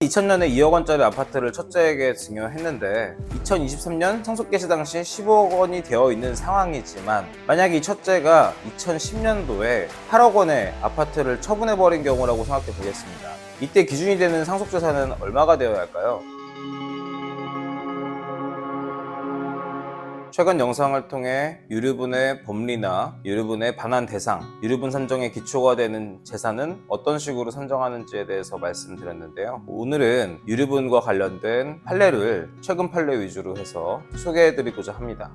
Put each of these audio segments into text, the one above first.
2000년에 2억 원짜리 아파트를 첫째에게 증여했는데 2023년 상속 개시 당시 15억 원이 되어 있는 상황이지만 만약에 이 첫째가 2010년도에 8억 원의 아파트를 처분해버린 경우라고 생각해 보겠습니다. 이때 기준이 되는 상속재산은 얼마가 되어야 할까요? 최근 영상을 통해 유류분의 법리나 유류분의 반환 대상, 유류분 산정의 기초가 되는 재산은 어떤 식으로 산정하는지에 대해서 말씀드렸는데요. 오늘은 유류분과 관련된 판례를 최근 판례 위주로 해서 소개해드리고자 합니다.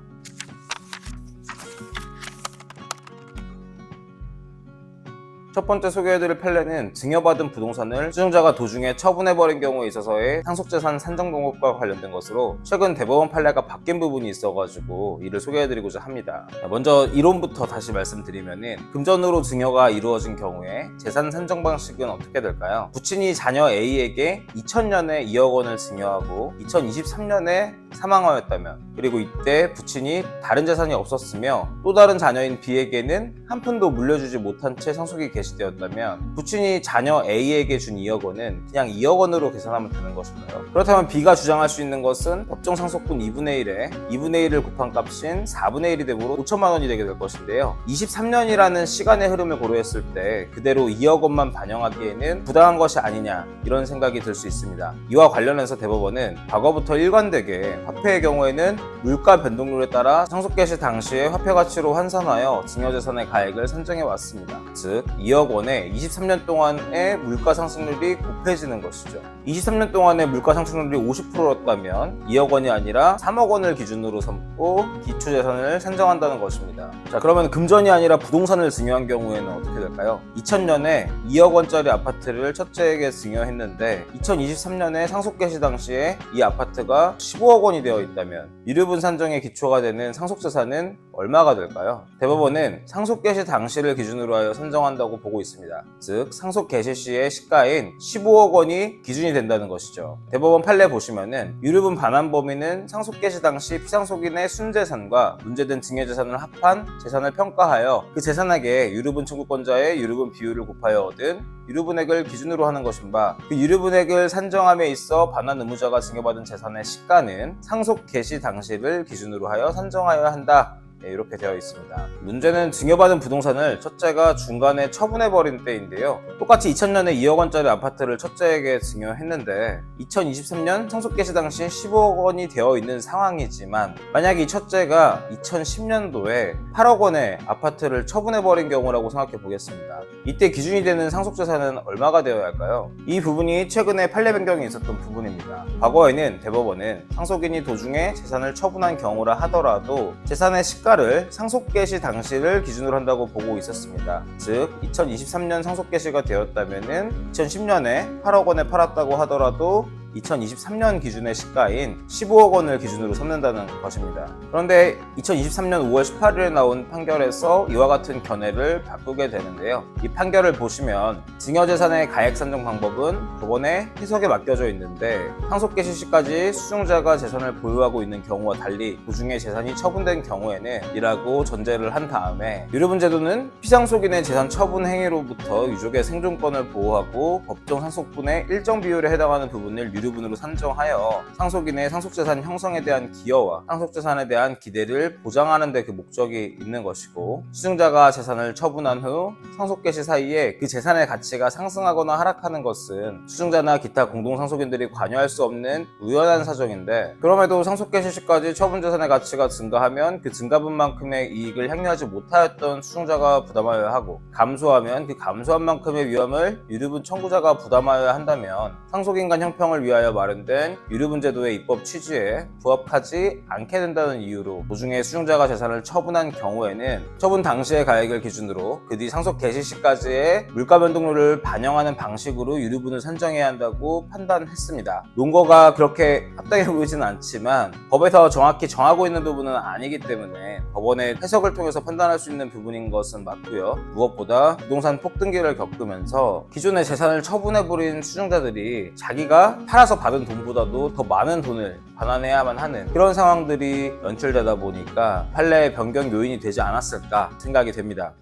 첫 번째 소개해드릴 판례는 증여받은 부동산을 수증자가 도중에 처분해버린 경우에 있어서의 상속재산 산정 방법과 관련된 것으로 최근 대법원 판례가 바뀐 부분이 있어가지고 이를 소개해드리고자 합니다. 먼저 이론부터 다시 말씀드리면은 금전으로 증여가 이루어진 경우에 재산 산정 방식은 어떻게 될까요? 부친이 자녀 A에게 2000년에 2억 원을 증여하고 2023년에 사망하였다면, 그리고 이때 부친이 다른 재산이 없었으며 또 다른 자녀인 B에게는 한 푼도 물려주지 못한 채 상속이 개시되었다면 부친이 자녀 A에게 준 2억 원은 그냥 2억 원으로 계산하면 되는 것인가요? 그렇다면 B가 주장할 수 있는 것은 법정 상속분 2분의 1에 2분의 1을 곱한 값인 4분의 1이 되므로 5천만 원이 되게 될 것인데요. 23년이라는 시간의 흐름을 고려했을 때 그대로 2억 원만 반영하기에는 부당한 것이 아니냐, 이런 생각이 들 수 있습니다. 이와 관련해서 대법원은 과거부터 일관되게 화폐의 경우에는 물가 변동률에 따라 상속 개시 당시의 화폐 가치로 환산하여 증여재산의 가액을 산정해 왔습니다. 즉 2억 원에 23년 동안의 물가 상승률이 곱해지는 것이죠. 23년 동안의 물가 상승률이 50%였다면 2억 원이 아니라 3억 원을 기준으로 삼고 기초재산을 산정한다는 것입니다. 자, 그러면 금전이 아니라 부동산을 증여한 경우에는 어떻게 될까요? 2000년에 2억 원짜리 아파트를 첫째에게 증여했는데 2023년에 상속 개시 당시에 이 아파트가 15억 원이 되어 있다면 유류분 산정의 기초가 되는 상속재산은 얼마가 될까요? 대법원은 상속 개시 당시를 기준으로 하여 산정한다고 보고 있습니다. 즉 상속 개시 시의 시가인 15억 원이 기준이 된다는 것이죠. 대법원 판례 보시면은 유류분 반환 범위는 상속 개시 당시 피상속인의 순재산과 문제된 증여재산을 합한 재산을 평가하여 그 재산액에 유류분 청구권자의 유류분 비율을 곱하여 얻은 유류분액을 기준으로 하는 것인 바, 그 유류분액을 산정함에 있어 반환 의무자가 증여받은 재산의 시가는 상속 개시 당시를 기준으로 하여 산정하여야 한다. 이렇게 되어 있습니다. 문제는 증여받은 부동산을 첫째가 중간에 처분해버린 때인데요. 똑같이 2000년에 2억 원짜리 아파트를 첫째에게 증여했는데 2023년 상속 개시 당시 15억 원이 되어 있는 상황이지만 만약에 이 첫째가 2010년도에 8억 원의 아파트를 처분해버린 경우라고 생각해 보겠습니다. 이때 기준이 되는 상속재산은 얼마가 되어야 할까요? 이 부분이 최근에 판례 변경이 있었던 부분입니다. 과거에는 대법원은 상속인이 도중에 재산을 처분한 경우라 하더라도 재산의 시가를 상속 개시 당시를 기준으로 한다고 보고 있었습니다. 즉 2023년 상속 개시가 되었다면 2010년에 8억 원에 팔았다고 하더라도 2023년 기준의 시가인 15억 원을 기준으로 삼는다는 것입니다. 그런데 2023년 5월 18일에 나온 판결에서 이와 같은 견해를 바꾸게 되는데요. 이 판결을 보시면 증여재산의 가액 산정 방법은 법원의 해석에 맡겨져 있는데 상속 개시 시까지 수증자가 재산을 보유하고 있는 경우와 달리 도중에 재산이 처분된 경우에는 이라고 전제를 한 다음에 유류분 제도는 피상속인의 재산 처분 행위로부터 유족의 생존권을 보호하고 법정 상속분의 일정 비율에 해당하는 부분을 유류분으로 산정하여 상속인의 상속재산 형성에 대한 기여와 상속재산에 대한 기대를 보장하는 데 그 목적이 있는 것이고, 수증자가 재산을 처분한 후 상속개시 사이에 그 재산의 가치가 상승하거나 하락하는 것은 수증자나 기타 공동상속인들이 관여할 수 없는 우연한 사정인데, 그럼에도 상속개시 시까지 처분재산의 가치가 증가하면 그 증가분만큼의 이익을 향유하지 못하였던 수증자가 부담하여야 하고, 감소하면 그 감소한 만큼의 위험을 유류분 청구자가 부담하여야 한다면 상속인 간 형평을 위하여 마련된 유류분 제도의 입법 취지에 부합하지 않게 된다는 이유로 도중에 수증자가 재산을 처분한 경우에는 처분 당시의 가액을 기준으로 그 뒤 상속 개시 시까지의 물가 변동률을 반영하는 방식으로 유류분을 산정해야 한다고 판단했습니다. 논거가 그렇게 합당해 보이지는 않지만 법에서 정확히 정하고 있는 부분은 아니기 때문에 법원의 해석을 통해서 판단할 수 있는 부분인 것은 맞고요. 무엇보다 부동산 폭등기를 겪으면서 기존의 재산을 처분해버린 수증자들이 자기가 팔아서 받은 돈보다도 더 많은 돈을 반환해야만 하는 그런 상황들이 연출되다 보니까 판례의 변경 요인이 되지 않았을까 생각이 됩니다.